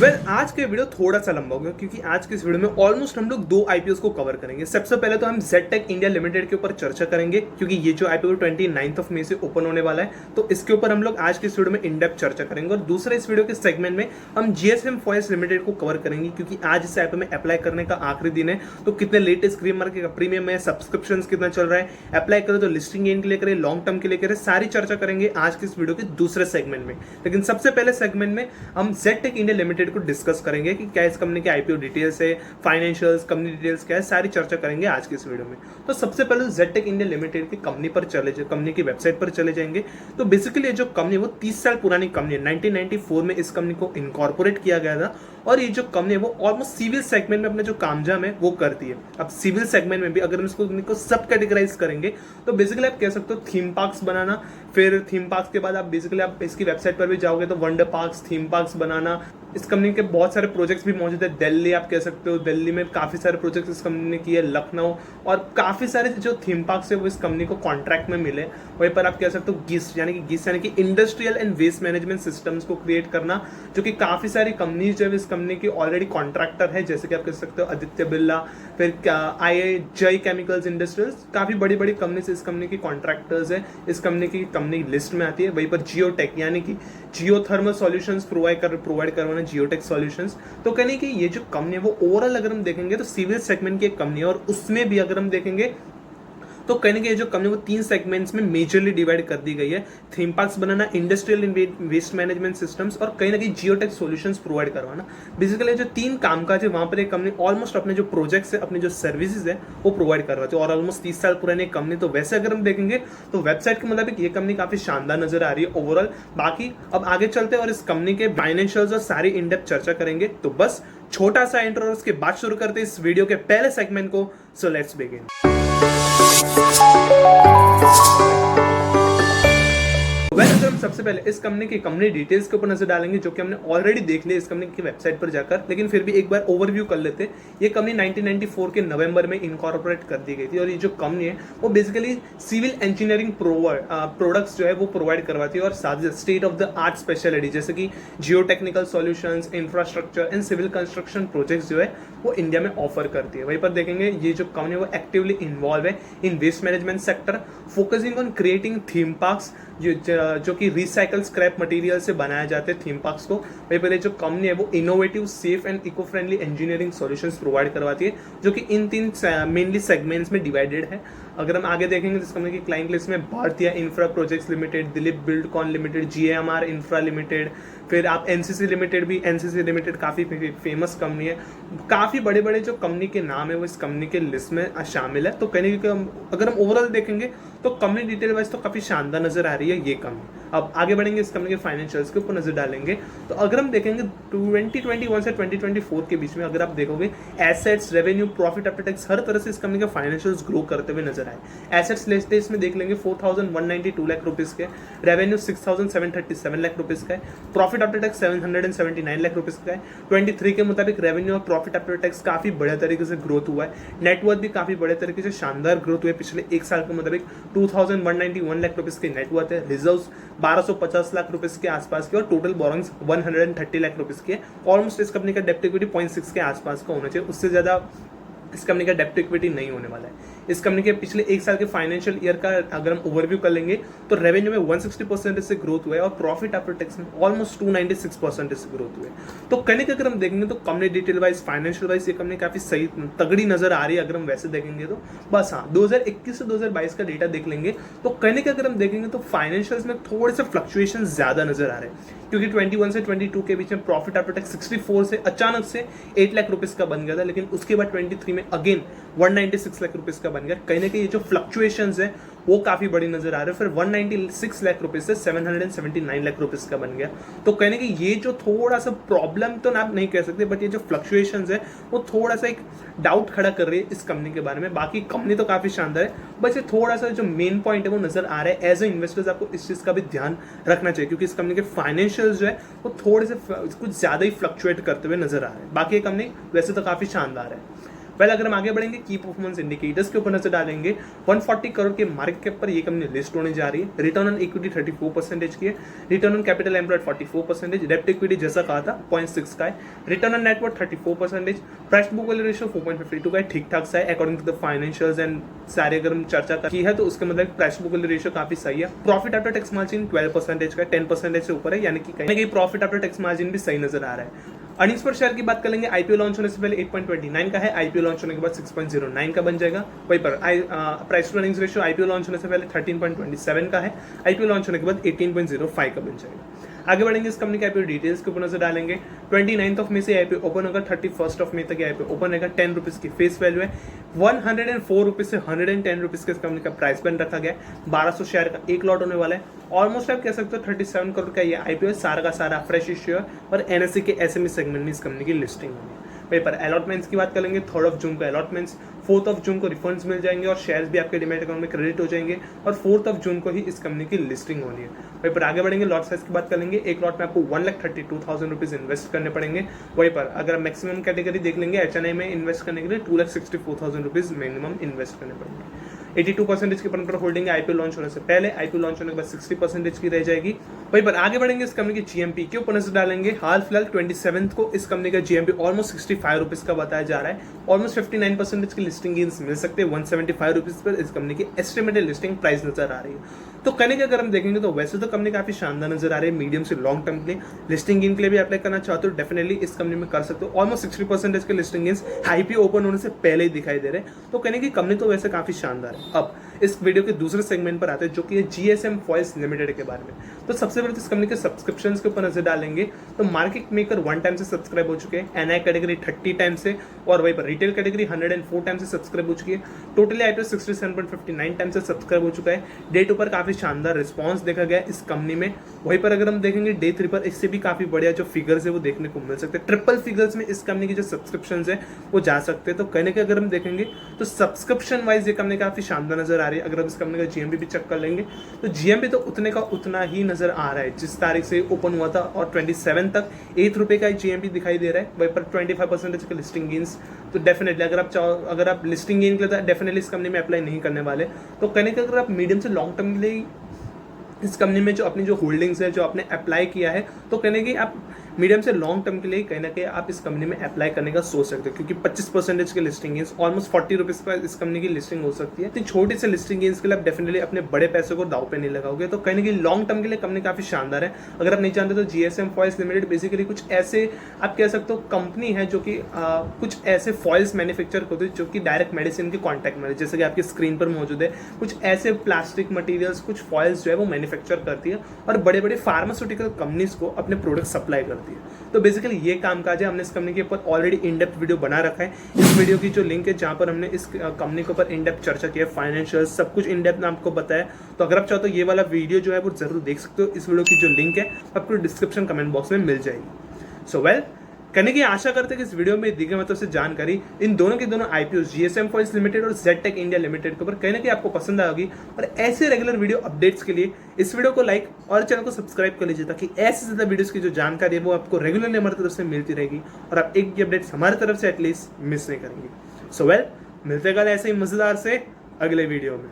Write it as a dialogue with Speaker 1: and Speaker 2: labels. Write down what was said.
Speaker 1: आज के वीडियो थोड़ा सा लंबा होगा क्योंकि आज के इस वीडियो में ऑलमोस्ट हम लोग दो आईपीओस को कवर करेंगे। सबसे पहले तो हम जेडटेक इंडिया लिमिटेड के ऊपर चर्चा करेंगे क्योंकि ये जो आईपीओ 29 मई से ओपन होने वाला है, तो इसके ऊपर हम लोग आज के इस वीडियो में इन डेप्थ चर्चा करेंगे। और दूसरे इस वीडियो के सेगमेंट में हम जीएसएम फॉरेस्ट लिमिटेड को कवर करेंगे क्योंकि आज इस आईपीओ में अप्लाई करने का आखिरी दिन है। तो कितने लेटेस्ट प्रीमियम है, सब्सक्रिप्शन कितना चल रहा है, अप्लाई करें तो लिस्टिंग गेन के लिए करें, लॉन्ग टर्म के लिए करें, सारी चर्चा करेंगे आज के इस वीडियो के दूसरे सेगमेंट में। लेकिन सबसे पहले सेगमेंट में हम जेडटेक इंडिया लिमिटेड को डिस्कस करेंगे कि क्या इस कंपनी के आईपीओ डिटेल्स है, फाइनेंशियल्स, कंपनी डिटेल्स क्या है, सारी चर्चा करेंगे आज के इस वीडियो में। तो सबसे पहले जेडटेक इंडिया लिमिटेड की कंपनी की वेबसाइट पर चले जाएंगे। तो बेसिकली जो कंपनी वो 30 साल पुरानी कंपनी है। 1994 में इस कंपनी को इनकॉर्पोरेट किया गया था और ये जो कंपनी है वो ऑलमोस्ट सिविल सेगमेंट में अपने जो कामजाम है वो करती है। अब सिविल सेगमेंट में भी अगर हम इसको सब कैटेगराइज करेंगे तो बेसिकली आप कह सकते हो थीम पार्क्स बनाना, फिर थीम पार्क्स के बाद आप इसकी वेबसाइट पर भी जाओगे तो वंडर पार्क्स, थीम पार्क्स बनाना। इस कंपनी के बहुत सारे प्रोजेक्ट्स भी मौजूद है। दिल्ली आप कह सकते हो, दिल्ली में काफ़ी सारे प्रोजेक्ट्स इस कंपनी ने किए, लखनऊ, और काफ़ी सारे जो थीम पार्क्स है वो इस कंपनी को कॉन्ट्रैक्ट में मिले। वहीं पर आप कह सकते हो गिस यानी कि industrial and waste management systems को क्रिएट करना, जो कि काफ़ी सारी कंपनीज जो है इस कंपनी की ऑलरेडी कॉन्ट्रैक्टर है, जैसे कि आप कह सकते हो आदित्य बिरला, फिर जय केमिकल्स इंडस्ट्रीज, काफ़ी बड़ी बड़ी कंपनीज इस कंपनी की कॉन्ट्रैक्टर्स है, इस कंपनी लिस्ट में आती है। वहीं पर जियोटेक यानी कि जियोथर्मल सॉल्यूशंस प्रोवाइड करवाना, जियोटेक सॉल्यूशंस। तो कहने की ये जो कंपनी है वो ओवरऑल अगर हम देखेंगे तो सिविल सेगमेंट की एक कंपनी है और उसमें भी अगर हम देखेंगे तो कहने की जो कंपनी वो 3 सेगमेंट्स में मेजरली डिवाइड कर दी गई है। थीम पार्क्स बनाना, industrial and waste management systems, और कहीं ना कहीं जियोटेक सॉल्यूशंस प्रोवाइड करवाना। बेसिकली जो 3 कामकाज है वहां पर एक कंपनी ऑलमोस्ट अपने जो प्रोजेक्ट्स है, अपने जो सर्विसेज है वो प्रोवाइड करवाती है और ऑलमोस्ट 30 साल पुरानी कंपनी। तो वैसे अगर हम देखेंगे तो वेबसाइट के मुताबिक ये कंपनी काफी शानदार नजर आ रही है ओवरऑल। बाकी अब आगे चलते हैं और इस कंपनी के फाइनेंशियल्स और सारी इन डेप्थ चर्चा करेंगे। तो बस छोटा सा इंट्रो और उसके बाद शुरू करते हैं इस वीडियो के पहले सेगमेंट को। So let's begin. अगर हम सबसे पहले इस कंपनी डिटेल्स के ऊपर नजर डालेंगे, जो कि हमने ऑलरेडी देख लिया इस कंपनी की वेबसाइट पर जाकर, लेकिन फिर भी एक बार ओवरव्यू कर लेते। ये कंपनी 1994 के नवंबर में इनकॉर्पोरेट कर दी गई थी और ये जो कंपनी है वो बेसिकली सिविल इंजीनियरिंग प्रोडक्ट्स जो है वो प्रोवाइड करवाती है और साथ ही state of the art speciality जैसे कि geotechnical solutions, infrastructure and civil construction projects जो है वो इंडिया में ऑफर करती है। वहीं पर देखेंगे ये जो कंपनी वो एक्टिवली इन्वॉल्व है in waste management sector, focusing on creating theme parks जो कि रिसाइकल स्क्रैप मटेरियल से बनाए जाते हैं थीम पार्क्स को। वहीं पर जो कंपनी है वो innovative, safe and eco friendly engineering solutions provide करवाती है, जो कि इन 3 मेनली सेगमेंट्स में डिवाइडेड है। अगर हम आगे देखेंगे तो इस कंपनी की क्लाइंट लिस्ट में भारतीय infra projects limited, Dilip Buildcon limited, GMR infra limited, फिर आप एनसीसी लिमिटेड काफ़ी फेमस कंपनी है। काफ़ी बड़े बड़े जो कंपनी के नाम है वो इस कंपनी के लिस्ट में शामिल है। तो कहने की अगर हम ओवरऑल देखेंगे तो कंपनी डिटेल वाइज तो काफ़ी शानदार नजर आ रही है ये कंपनी। अब आगे बढ़ेंगे, इस कंपनी के फाइनेंशियल्स के ऊपर नजर डालेंगे। तो अगर हम देखेंगे 2021 से 2024 के बीच में अगर आप देखोगे assets, revenue, profit after tax, हर तरह से इस कंपनी के फाइनेंशियल्स ग्रो करते हुए नजर आए। एसेट्स लिस्ट में देख लेंगे 4192 लाख रुपीज के, रेवेन्यू 6737 लाख रुपीज का है, profit after tax 779 lakh rupees का है। 23 के मुताबिक रेवेन्यू और प्रॉफिट आफ्टर टैक्स काफी बड़े तरीके से ग्रोथ हुआ है। नेटवर्थ भी काफी बड़े तरीके से शानदार ग्रोथ हुई है पिछले एक साल के मुताबिक। 2191 लाख रुपीज की नेटवर्थ है। रिजर्व्स 1250 लाख रुपीज के आसपास की और टोटल बोरोइंग्स 130 लाख रुपीज की है। ऑलमोस्ट इस कंपनी का डेप्ट इक्विटी 0.6 के आसपास का होना चाहिए, उससे ज्यादा इस कंपनी का डेप्ट इक्विटी नहीं होने वाला है। इस कंपनी के पिछले एक साल के फाइनेंशियल ईयर का अगर हम ओवरव्यू कर लेंगे तो रेवेन्यू में 160% से ग्रोथ हुआ है और प्रॉफिट आफ्टर टैक्स में ऑलमोस्ट 296% से ग्रोथ हुआ है। तो कहने के अगर हम देखेंगे तो company detail wise, financial wise ये कंपनी काफी सही तगड़ी नजर आ रही है अगर हम वैसे देखेंगे तो। बस हाँ, 2021 से 2022 का डेटा देख लेंगे तो कहने के अगर हम देखेंगे तो फाइनेंशियल्स में थोड़े से फ्लक्चुएशन ज्यादा नजर आ रहे हैं, क्योंकि 21 से 22 के बीच में प्रॉफिट आफ्टर टैक्स 64 से अचानक से 8 लाख रुपीज का बन गया था, लेकिन उसके बाद 23 में अगेन 196 लाख रुपीज का बन गया। कहीं ना कहीं ये जो फ्लक्चुएशंस है वो काफी बड़ी नजर आ रहे हैं। फिर 196 लाख रुपीज से 779 लाख रुपीज का बन गया। तो कहने की ये जो थोड़ा सा प्रॉब्लम तो आप नहीं कह सकते, बट ये जो फ्लक्चुएशंस है वो थोड़ा सा एक डाउट खड़ा कर रही है इस कंपनी के बारे में। बाकी कंपनी तो काफी शानदार है, बस ये थोड़ा सा जो मेन पॉइंट है वो नजर आ रहा है। एज ए इन्वेस्टर्स आपको इस चीज का भी ध्यान रखना चाहिए, क्योंकि इस कंपनी के फाइनेंशियल्स जो है वो थोड़े से कुछ ज्यादा ही फ्लक्चुएट करते हुए नजर आ रहे हैं। बाकी ये कंपनी वैसे तो काफी शानदार है। वेल अगर हम आगे बढ़ेंगे की परफॉर्मेंस इंडिकेटर्स के ऊपर नजर डालेंगे, 140 करोड़ के मार्केट कैप पर ये कंपनी लिस्ट होने जा रही है। रिटर्न ऑन इक्विटी 34% की है, रिटर्न ऑन कैपिटल एम्प्लॉयड 44%, डेब्ट इक्विटी जैसा कहा था 0.6 का है, return on net worth 34%, price book value ratio 4.52 का है, ठीक ठाक सा है according to the financials and सारे अगर हम चर्चा की है तो उसके मतलब प्राइस बुक वैल्यू रेशियो काफी सही है। प्रॉफिट आफ्टर टैक्स मार्जिन 12% का, 10% से ऊपर है, यानी कि कहीं ना कहीं प्रॉफिट आफ्टर टैक्स मार्जिन भी सही नजर आ रहा है। अर्निंग्स पर शेयर की बात कर लेंगे, आईपीओ लॉन्च होने से पहले 8.29 का है, आईपीओ लॉन्च होने के बाद 6.09 का बन जाएगा। वहीं पर price to earnings ratio IPO launch होने से पहले 13.27 का है, आईपीओ लॉन्च होने के बाद 18.05 का बन जाएगा। आगे बढ़ेंगे इस कंपनी के आईपीओ डिटेल्स के ऊपर नजर डालेंगे। 29 मई से आईपीओ ओपन होगा, 31 मई तक आईपीओ ओपन रहेगा। 10 रुपीज की फेस वैल्यू है, 104 रुपीज से 110 रुपीज के इस कंपनी का प्राइस बैंड रखा गया है। 1200 शेयर का एक लॉट होने वाला है। ऑलमोस्ट आप कह सकते हो 37 करोड़ का ये आईपीओ सारा का सारा फ्रेश इश्यू है और एनएससी के एसएमई सेगमेंट में इस कंपनी की लिस्टिंग होगी। पेपर अलॉटमेंट्स की बात करेंगे, 3 जून को अलॉटमेंट्स, 4 जून को रिफंड्स मिल जाएंगे और शेयर्स भी आपके डीमैट अकाउंट में क्रेडिट हो जाएंगे और 4 जून को ही इस कंपनी की लिस्टिंग होनी है। वहीं पर आगे बढ़ेंगे, लॉट साइज की बात करेंगे, एक लॉट में आपको 1,32,000 रुपीज इन्वेस्ट करने पड़ेंगे। वहीं पर अगर मैक्सिमम कैटेगरी देख लेंगे, एचएनआई में इन्वेस्ट करने के लिए 2,64,000 रुपीज मिनिमम इन्वेस्ट करने पड़ेंगे। 82% की पर होल्डिंग आईपीओ लॉन्च होने से पहले, आईपीओ लॉन्च होने के बाद 60% की रह जाएगी। वहीं पर आगे बढ़ेंगे, इस कंपनी की जीएमपी के ऊपर नजर डालेंगे। हाल फिलहाल 27 को इस कंपनी का जीएमपी ऑलमोस्ट 65 रुपीज का बताया जा रहा है। ऑलमोस्ट 59% की लिस्टिंग गेन्स मिल सकते हैं। 175 रुपीज पर इस कंपनी की एस्टिमेटेड लिस्टिंग प्राइस नजर आ रही है। तो कहने के अगर हम देखेंगे तो वैसे तो कंपनी काफी शानदार नजर आ रही है मीडियम से लॉन्ग टर्म के लिए। लिस्टिंग गेन के लिए भी अप्लाई करना चाहते हो डेफिनेटली इस कंपनी में कर सकते हो। ऑलमोस्ट 60% के लिस्टिंग गेन्स आईपीओ ओपन होने से पहले ही दिखाई दे रहे हैं। तो कहने की कंपनी तो वैसे काफी शानदार है। अब इस वीडियो के दूसरे सेगमेंट पर आते हैं जो कि है जीएसएम फॉइल्स लिमिटेड के बारे में। तो सबसे पहले तो इस कंपनी के सब्सक्रिप्शंस के ऊपर नजर डालेंगे तो मार्केट मेकर 1 टाइम से सब्सक्राइब हो चुके हैं, एनआई कैटेगरी 30 टाइम से और वहीं पर रिटेल कैटेगरी 104 टाइम से सब्सक्राइब हो चुकी है। टोटली आईपीओ 67.59 टाइम से सब्सक्राइब हो चुका है। डे 2 पर काफी शानदार रिस्पॉन्स देखा गया इस कंपनी में। वहीं पर अगर हम देखेंगे डे 3 पर इससे भी काफी बढ़िया जो फिगर्स है वो देखने को मिल सकते हैं। ट्रिपल फिगर्स में इस कंपनी की जो सब्सक्रिप्शन है वो जा सकते हैं। तो कहने के अगर हम देखेंगे तो सब्सक्रिप्शन वाइज ये कंपनी काफी शानदार नजर आ रही है। अगर हम इस कंपनी का जीएमपी भी चेक कर लेंगे तो जीएमपी तो उतने का उतना ही नजर आ रहा है जिस तारीख से ओपन हुआ था और 27 तक 8 रुपए का जीएमपी दिखाई दे रहा है। वहीं पर 25% के लिस्टिंग गेन्स। तो डेफिनेटली अगर आप लिस्टिंग गेन के लिए डेफिनेटली इस कंपनी में अप्लाई नहीं करने वाले। तो कहने के अगर आप मीडियम से लॉन्ग टर्म के लिए इस कंपनी में जो अपनी जो होल्डिंग्स है जो आपने अप्लाई किया है तो कहने की आप मीडियम से लॉन्ग टर्म के लिए कहीं ना कहीं आप इस कंपनी में अप्लाई करने का सोच सकते हो क्योंकि 25% के listing gains almost 40 rupees per इस कंपनी की लिस्टिंग हो सकती है। तो छोटे से लिस्टिंग गेन्स के लिए आप डेफिनेटली अपने बड़े पैसे को दाव पे नहीं लगाओगे। तो कहीं ना कहीं लॉन्ग टर्म के लिए कंपनी काफी शानदार है। अगर आप नहीं जानते तो जीएसएम फॉइल्स लिमिटेड बेसिकली कुछ ऐसे आप कह सकते हो कंपनी है जो कि कुछ ऐसे फॉइल्स मैन्युफैक्चर करती है जो कि डायरेक्ट मेडिसिन के कॉन्टैक्ट में, जैसे कि आपकी स्क्रीन पर मौजूद है, कुछ ऐसे प्लास्टिक मटीरियल्स कुछ फॉइल्स जो है वो मैन्युफैक्चर करती है और बड़े बड़े फार्मास्यूटिकल कंपनीज को अपने प्रोडक्ट सप्लाई करती है। तो बेसिकली ये काम काज है। हमने इस कंपनी के ऊपर ऑलरेडी इन डेप्थ वीडियो बना रखा है। इस वीडियो की जो लिंक है जहां पर हमने इस कंपनी के ऊपर इन डेप्थ चर्चा की है, फाइनेंशियल सब कुछ इन डेप्थ आपको बताया। तो अगर आप चाहते हो ये वाला वीडियो जो है वो जरूर देख सकते हो। इस वीडियो की जो लिंक है आपको डिस्क्रिप्शन कमेंट बॉक्स में मिल जाएगी। सो वेल कहने की आशा करते हैं कि इस वीडियो में दी गई मतलब से जानकारी इन दोनों के दोनों आईपीओ जीएसएम फॉइल्स लिमिटेड और जेडटेक इंडिया लिमिटेड के ऊपर कहने की आपको पसंद आएगी। और ऐसे रेगुलर वीडियो अपडेट्स के लिए इस वीडियो को लाइक और चैनल को सब्सक्राइब कर लीजिए ताकि ऐसे ज्यादा वीडियोस की जो जानकारी है वो आपको रेगुलरली हमारी तरफ से मिलती रहेगी और आप एक भी अपडेट्स हमारी तरफ से एटलीस्ट मिस नहीं करेंगे। सो वेल मिलते कल ऐसे ही मजेदार से अगले वीडियो में।